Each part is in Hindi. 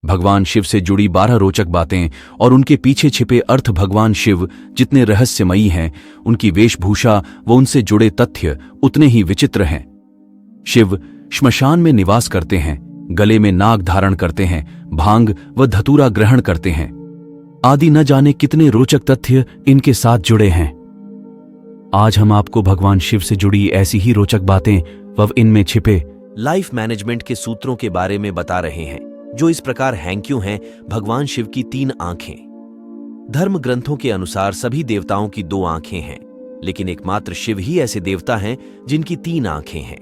भगवान शिव से जुड़ी 12 रोचक बातें और उनके पीछे छिपे अर्थ। भगवान शिव जितने रहस्यमयी हैं, उनकी वेशभूषा व उनसे जुड़े तथ्य उतने ही विचित्र हैं। शिव श्मशान में निवास करते हैं, गले में नाग धारण करते हैं, भांग व धतूरा ग्रहण करते हैं आदि न जाने कितने रोचक तथ्य इनके साथ जुड़े हैं। आज हम आपको भगवान शिव से जुड़ी ऐसी ही रोचक बातें व इनमें छिपे लाइफ मैनेजमेंट के सूत्रों के बारे में बता रहे हैं, जो इस प्रकार हैं। क्यों हैं भगवान शिव की 3 आंखें? धर्म ग्रंथों के अनुसार सभी देवताओं की 2 आंखें हैं, लेकिन एकमात्र शिव ही ऐसे देवता हैं जिनकी 3 आंखें हैं।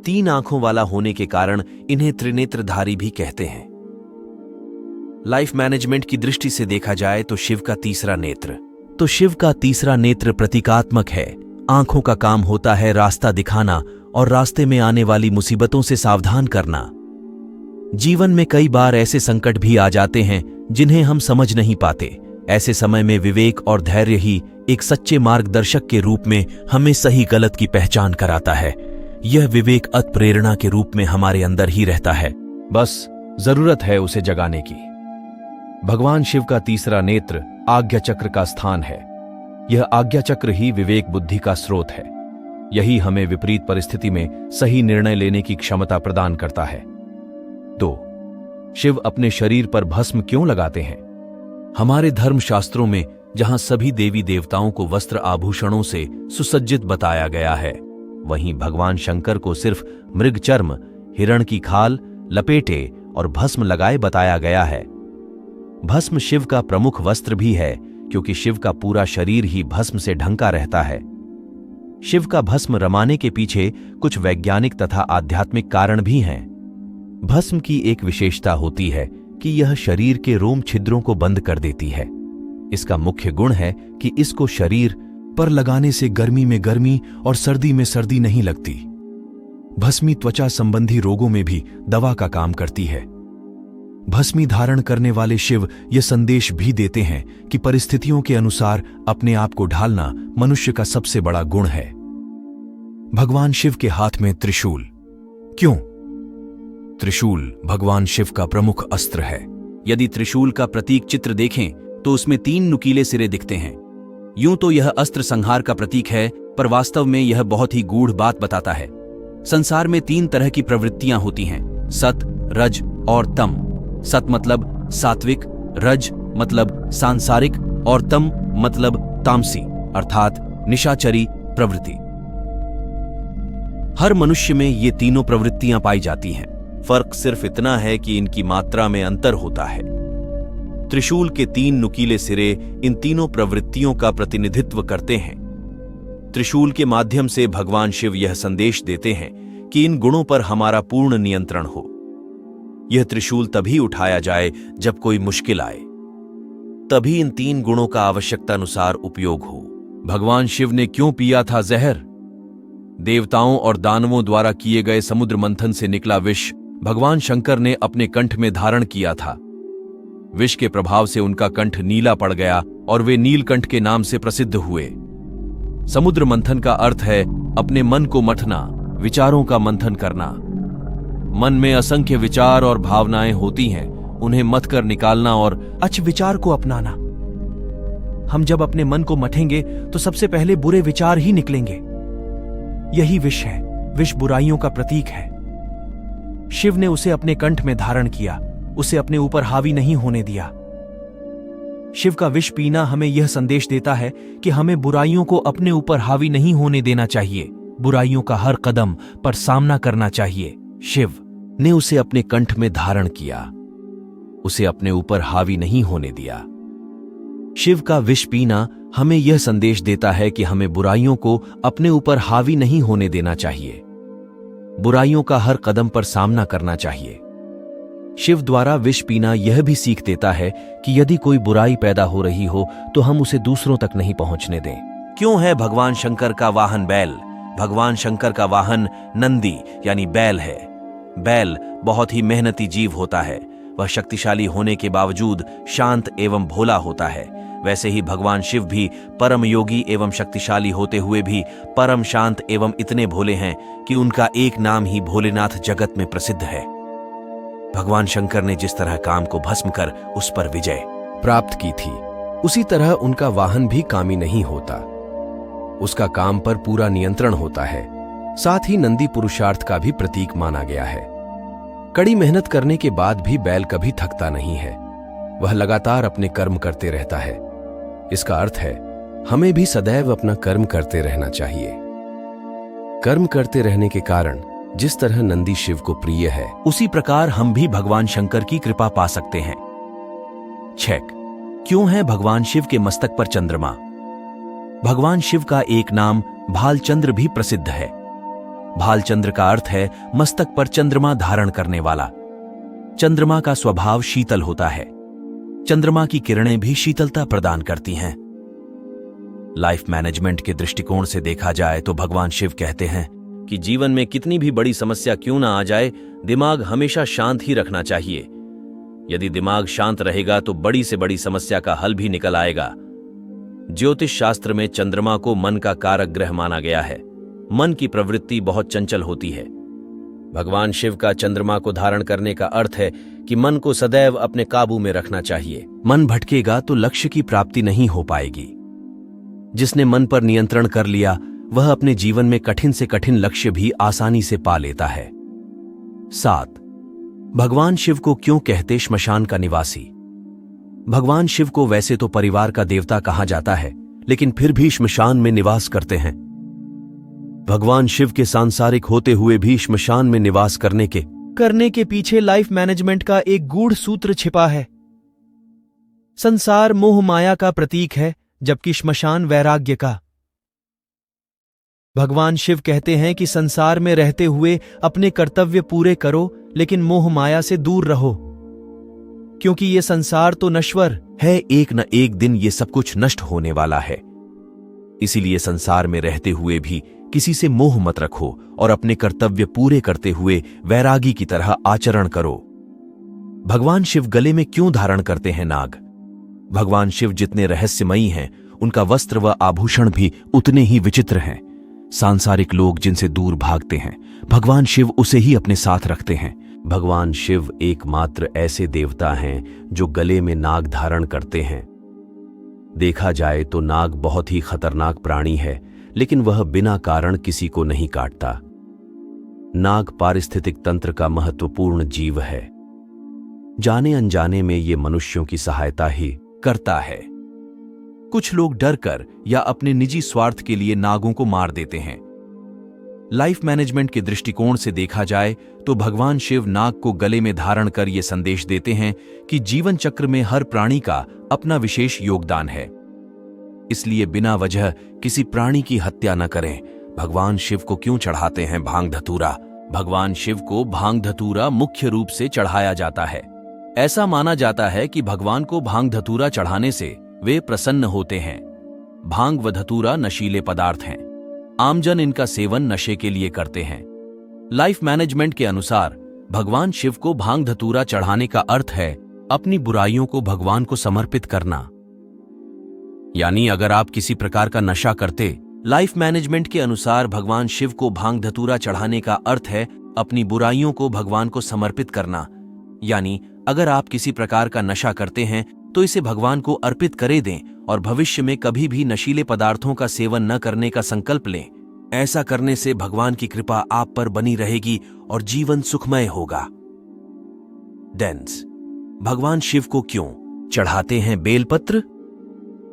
3 आंखों वाला होने के कारण इन्हें त्रिनेत्रधारी भी कहते हैं। लाइफ मैनेजमेंट की दृष्टि से देखा जाए तो शिव का तीसरा नेत्र प्रतीकात्मक है। आंखों का काम होता है रास्ता दिखाना और रास्ते में आने वाली मुसीबतों से सावधान करना। जीवन में कई बार ऐसे संकट भी आ जाते हैं जिन्हें हम समझ नहीं पाते। ऐसे समय में विवेक और धैर्य ही एक सच्चे मार्गदर्शक के रूप में हमें सही गलत की पहचान कराता है। यह विवेक अत प्रेरणा के रूप में हमारे अंदर ही रहता है, बस जरूरत है उसे जगाने की। भगवान शिव का तीसरा नेत्र आज्ञा चक्र का स्थान है। यह आज्ञा चक्र ही विवेक बुद्धि का स्रोत है। यही हमें विपरीत परिस्थिति में सही निर्णय लेने की क्षमता प्रदान करता है। 2. शिव अपने शरीर पर भस्म क्यों लगाते हैं? हमारे धर्म शास्त्रों में जहां सभी देवी देवताओं को वस्त्र आभूषणों से सुसज्जित बताया गया है, वहीं भगवान शंकर को सिर्फ मृग चर्म, हिरण की खाल लपेटे और भस्म लगाए बताया गया है। भस्म शिव का प्रमुख वस्त्र भी है, क्योंकि शिव का पूरा शरीर ही भस्म से ढंका रहता है। शिव का भस्म रमाने के पीछे कुछ वैज्ञानिक तथा आध्यात्मिक कारण भी हैं। भस्म की एक विशेषता होती है कि यह शरीर के रोम छिद्रों को बंद कर देती है। इसका मुख्य गुण है कि इसको शरीर पर लगाने से गर्मी में गर्मी और सर्दी में सर्दी नहीं लगती। भस्मी त्वचा संबंधी रोगों में भी दवा का काम करती है। भस्मी धारण करने वाले शिव यह संदेश भी देते हैं कि परिस्थितियों के अनुसार अपने आप को ढालना मनुष्य का सबसे बड़ा गुण है। भगवान शिव के हाथ में त्रिशूल क्यों? त्रिशूल भगवान शिव का प्रमुख अस्त्र है। यदि त्रिशूल का प्रतीक चित्र देखें तो उसमें 3 नुकीले सिरे दिखते हैं। यूं तो यह अस्त्र संहार का प्रतीक है, पर वास्तव में यह बहुत ही गूढ़ बात बताता है। संसार में 3 तरह की प्रवृत्तियां होती हैं, सत, रज और तम। सत मतलब सात्विक, रज मतलब सांसारिक और तम मतलब तामसी अर्थात निशाचरी प्रवृत्ति। हर मनुष्य में ये तीनों प्रवृत्तियां पाई जाती हैं। फर्क सिर्फ इतना है कि इनकी मात्रा में अंतर होता है। त्रिशूल के 3 नुकीले सिरे इन तीनों प्रवृत्तियों का प्रतिनिधित्व करते हैं। त्रिशूल के माध्यम से भगवान शिव यह संदेश देते हैं कि इन गुणों पर हमारा पूर्ण नियंत्रण हो। यह त्रिशूल तभी उठाया जाए जब कोई मुश्किल आए, तभी इन 3 गुणों का आवश्यकतानुसार उपयोग हो। भगवान शिव ने क्यों पिया था जहर? देवताओं और दानवों द्वारा किए गए समुद्र मंथन से निकला विष भगवान शंकर ने अपने कंठ में धारण किया था। विष के प्रभाव से उनका कंठ नीला पड़ गया और वे नीलकंठ के नाम से प्रसिद्ध हुए। समुद्र मंथन का अर्थ है अपने मन को मथना, विचारों का मंथन करना। मन में असंख्य विचार और भावनाएं होती हैं, उन्हें मथ कर निकालना और अच्छे विचार को अपनाना। हम जब अपने मन को मथेंगे तो सबसे पहले बुरे विचार ही निकलेंगे। यही विष है। विष बुराइयों का प्रतीक है। शिव ने उसे अपने कंठ में धारण किया, उसे अपने ऊपर हावी नहीं होने दिया। शिव का विष पीना हमें यह संदेश देता है कि हमें बुराइयों को अपने ऊपर हावी नहीं होने देना चाहिए। बुराइयों का हर कदम पर सामना करना चाहिए। शिव ने उसे अपने कंठ में धारण किया, उसे अपने ऊपर हावी नहीं होने दिया। शिव का विष पीना हमें यह संदेश देता है कि हमें बुराइयों को अपने ऊपर हावी नहीं होने देना चाहिए। बुराइयों का हर कदम पर सामना करना चाहिए। शिव द्वारा विष पीना यह भी सीख देता है कि यदि कोई बुराई पैदा हो रही हो तो हम उसे दूसरों तक नहीं पहुंचने दें। क्यों है भगवान शंकर का वाहन बैल? भगवान शंकर का वाहन नंदी यानी बैल है। बैल बहुत ही मेहनती जीव होता है। वह शक्तिशाली होने के बावजूद शांत एवं भोला होता है। वैसे ही भगवान शिव भी परम योगी एवं शक्तिशाली होते हुए भी परम शांत एवं इतने भोले हैं कि उनका एक नाम ही भोलेनाथ जगत में प्रसिद्ध है। भगवान शंकर ने जिस तरह काम को भस्म कर उस पर विजय प्राप्त की थी, उसी तरह उनका वाहन भी कामी नहीं होता। उसका काम पर पूरा नियंत्रण होता है। साथ ही नंदी पुरुषार्थ का भी प्रतीक माना गया है। कड़ी मेहनत करने के बाद भी बैल कभी थकता नहीं है। वह लगातार अपने कर्म करते रहता है। इसका अर्थ है हमें भी सदैव अपना कर्म करते रहना चाहिए। कर्म करते रहने के कारण जिस तरह नंदी शिव को प्रिय है, उसी प्रकार हम भी भगवान शंकर की कृपा पा सकते हैं। 6. क्यों है भगवान शिव के मस्तक पर चंद्रमा? भगवान शिव का एक नाम भालचंद्र भी प्रसिद्ध है। भालचंद्र का अर्थ है मस्तक पर चंद्रमा धारण करने वाला। चंद्रमा का स्वभाव शीतल होता है। चंद्रमा की किरणें भी शीतलता प्रदान करती हैं। लाइफ मैनेजमेंट के दृष्टिकोण से देखा जाए तो भगवान शिव कहते हैं कि जीवन में कितनी भी बड़ी समस्या क्यों ना आ जाए, दिमाग हमेशा शांत ही रखना चाहिए। यदि दिमाग शांत रहेगा तो बड़ी से बड़ी समस्या का हल भी निकल आएगा। ज्योतिष शास्त्र में चंद्रमा को मन का कारक ग्रह माना गया है। मन की प्रवृत्ति बहुत चंचल होती है। भगवान शिव का चंद्रमा को धारण करने का अर्थ है कि मन को सदैव अपने काबू में रखना चाहिए। मन भटकेगा तो लक्ष्य की प्राप्ति नहीं हो पाएगी। जिसने मन पर नियंत्रण कर लिया वह अपने जीवन में कठिन से कठिन लक्ष्य भी आसानी से पा लेता है। 7. भगवान शिव को क्यों कहते श्मशान का निवासी? भगवान शिव को वैसे तो परिवार का देवता कहा जाता है, लेकिन फिर भी श्मशान में निवास करते हैं। भगवान शिव के सांसारिक होते हुए भी श्मशान में निवास करने के पीछे लाइफ मैनेजमेंट का एक गूढ़ सूत्र छिपा है। संसार मोह माया का प्रतीक है, जबकि श्मशान वैराग्य का। भगवान शिव कहते हैं कि संसार में रहते हुए अपने कर्तव्य पूरे करो, लेकिन मोह माया से दूर रहो, क्योंकि ये संसार तो नश्वर है। एक न एक दिन ये सब कुछ नष्ट होने वाला है। इसीलिए संसार में रहते हुए भी किसी से मोह मत रखो और अपने कर्तव्य पूरे करते हुए वैरागी की तरह आचरण करो। भगवान शिव गले में क्यों धारण करते हैं नाग? भगवान शिव जितने रहस्यमयी हैं, उनका वस्त्र व आभूषण भी उतने ही विचित्र हैं। सांसारिक लोग जिनसे दूर भागते हैं, भगवान शिव उसे ही अपने साथ रखते हैं। भगवान शिव एकमात्र ऐसे देवता हैं जो गले में नाग धारण करते हैं। देखा जाए तो नाग बहुत ही खतरनाक प्राणी है, लेकिन वह बिना कारण किसी को नहीं काटता। नाग पारिस्थितिक तंत्र का महत्वपूर्ण जीव है। जाने अनजाने में ये मनुष्यों की सहायता ही करता है। कुछ लोग डरकर या अपने निजी स्वार्थ के लिए नागों को मार देते हैं। लाइफ मैनेजमेंट के दृष्टिकोण से देखा जाए तो भगवान शिव नाग को गले में धारण कर ये संदेश देते हैं कि जीवन चक्र में हर प्राणी का अपना विशेष योगदान है। इसलिए बिना वजह किसी प्राणी की हत्या न करें। भगवान शिव को क्यों चढ़ाते हैं भांग धतूरा? भगवान शिव को भांग धतूरा मुख्य रूप से चढ़ाया जाता है। ऐसा माना जाता है कि भगवान को भांग धतूरा चढ़ाने से वे प्रसन्न होते हैं। भांग व धतूरा नशीले पदार्थ हैं। आमजन इनका सेवन नशे के लिए करते हैं। लाइफ मैनेजमेंट के अनुसार भगवान शिव को भांग धतूरा चढ़ाने का अर्थ है अपनी बुराइयों को भगवान को समर्पित करना। यानी अगर आप किसी प्रकार का नशा करते, लाइफ मैनेजमेंट के अनुसार भगवान शिव को भांग धतूरा चढ़ाने का अर्थ है अपनी बुराइयों को भगवान को समर्पित करना। यानी अगर आप किसी प्रकार का नशा करते हैं तो इसे भगवान को अर्पित करे दें और भविष्य में कभी भी नशीले पदार्थों का सेवन न करने का संकल्प लें। ऐसा करने से भगवान की कृपा आप पर बनी रहेगी और जीवन सुखमय होगा। डेंस भगवान शिव को क्यों चढ़ाते हैं बेलपत्र?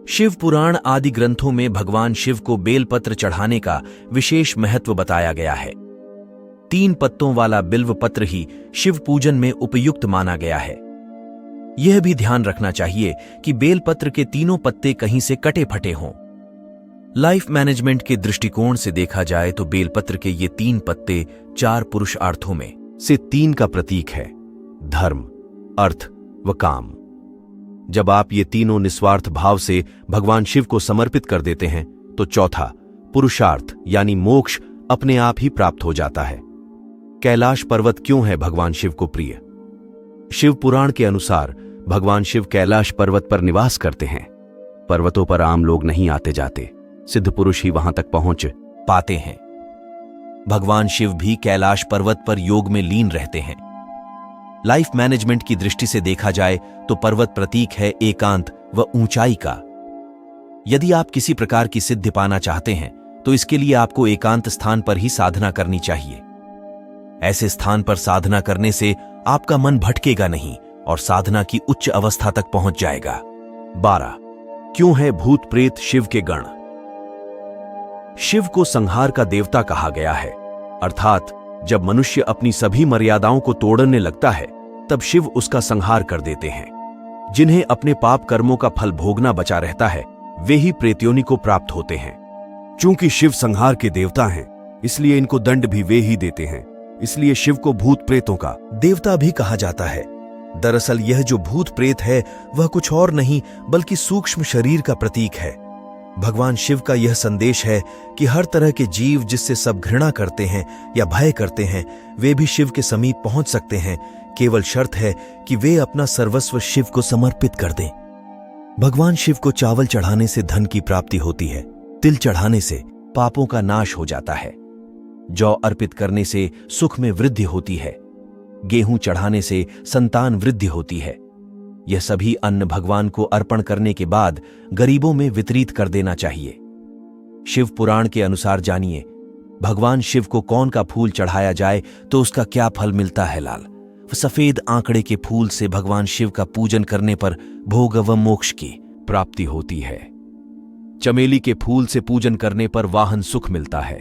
शिव पुराण आदि ग्रंथों में भगवान शिव को बेलपत्र चढ़ाने का विशेष महत्व बताया गया है। 3 पत्तों वाला बिल्व पत्र ही शिव पूजन में उपयुक्त माना गया है। यह भी ध्यान रखना चाहिए कि बेलपत्र के तीनों पत्ते कहीं से कटे फटे हों। लाइफ मैनेजमेंट के दृष्टिकोण से देखा जाए तो बेलपत्र के ये 3 पत्ते 4 पुरुषार्थों में से 3 का प्रतीक है: धर्म, अर्थ व काम। जब आप ये तीनों निस्वार्थ भाव से भगवान शिव को समर्पित कर देते हैं तो चौथा पुरुषार्थ यानी मोक्ष अपने आप ही प्राप्त हो जाता है। कैलाश पर्वत क्यों है भगवान शिव को प्रिय? शिव पुराण के अनुसार भगवान शिव कैलाश पर्वत पर निवास करते हैं। पर्वतों पर आम लोग नहीं आते जाते, सिद्ध पुरुष ही वहां तक पहुंच पाते हैं। भगवान शिव भी कैलाश पर्वत पर योग में लीन रहते हैं। लाइफ मैनेजमेंट की दृष्टि से देखा जाए तो पर्वत प्रतीक है एकांत व ऊंचाई का। यदि आप किसी प्रकार की सिद्धि पाना चाहते हैं तो इसके लिए आपको एकांत स्थान पर ही साधना करनी चाहिए। ऐसे स्थान पर साधना करने से आपका मन भटकेगा नहीं और साधना की उच्च अवस्था तक पहुंच जाएगा। 12. क्यों है भूत प्रेत शिव के गण? शिव को संहार का देवता कहा गया है, अर्थात जब मनुष्य अपनी सभी मर्यादाओं को तोड़ने लगता है तब शिव उसका संहार कर देते हैं। जिन्हें अपने पाप कर्मों का फल भोगना बचा रहता है वे ही प्रेतयोनि को प्राप्त होते हैं। चूंकि शिव संहार के देवता हैं, इसलिए इनको दंड भी वे ही देते हैं। इसलिए शिव को भूत प्रेतों का देवता भी कहा जाता है। दरअसल यह जो भूत प्रेत है वह कुछ और नहीं बल्कि सूक्ष्म शरीर का प्रतीक है। भगवान शिव का यह संदेश है कि हर तरह के जीव जिससे सब घृणा करते हैं या भय करते हैं वे भी शिव के समीप पहुंच सकते हैं। केवल शर्त है कि वे अपना सर्वस्व शिव को समर्पित कर दें। भगवान शिव को चावल चढ़ाने से धन की प्राप्ति होती है, तिल चढ़ाने से पापों का नाश हो जाता है, जौ अर्पित करने से सुख में वृद्धि होती है, गेहूं चढ़ाने से संतान वृद्धि होती है। यह सभी अन्न भगवान को अर्पण करने के बाद गरीबों में वितरित कर देना चाहिए। शिव पुराण के अनुसार जानिए, भगवान शिव को कौन का फूल चढ़ाया जाए तो उसका क्या फल मिलता है लाल। सफेद आंकड़े के फूल से भगवान शिव का पूजन करने पर भोग व मोक्ष की प्राप्ति होती है। चमेली के फूल से पूजन करने पर वाहन सुख मिलता है।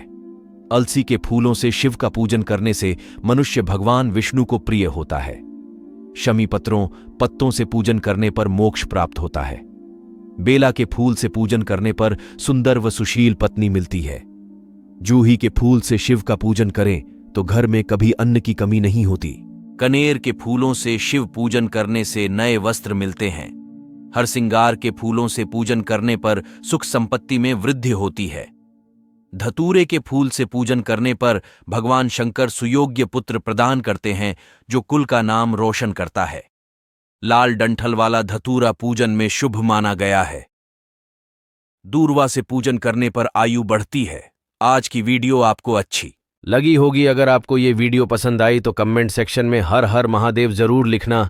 अलसी के फूलों से शिव का पूजन करने से मनुष्य भगवान विष्णु को प्रिय होता है। शमी पत्तों से पूजन करने पर मोक्ष प्राप्त होता है। बेला के फूल से पूजन करने पर सुंदर व सुशील पत्नी मिलती है। जूही के फूल से शिव का पूजन करें तो घर में कभी अन्न की कमी नहीं होती। कनेर के फूलों से शिव पूजन करने से नए वस्त्र मिलते हैं। हरसिंगार के फूलों से पूजन करने पर सुख संपत्ति में वृद्धि होती है। धतूरे के फूल से पूजन करने पर भगवान शंकर सुयोग्य पुत्र प्रदान करते हैं जो कुल का नाम रोशन करता है। लाल डंठल वाला धतूरा पूजन में शुभ माना गया है। दूर्वा से पूजन करने पर आयु बढ़ती है। आज की वीडियो आपको अच्छी लगी होगी। अगर आपको ये वीडियो पसंद आई तो कमेंट सेक्शन में हर हर महादेव जरूर लिखना।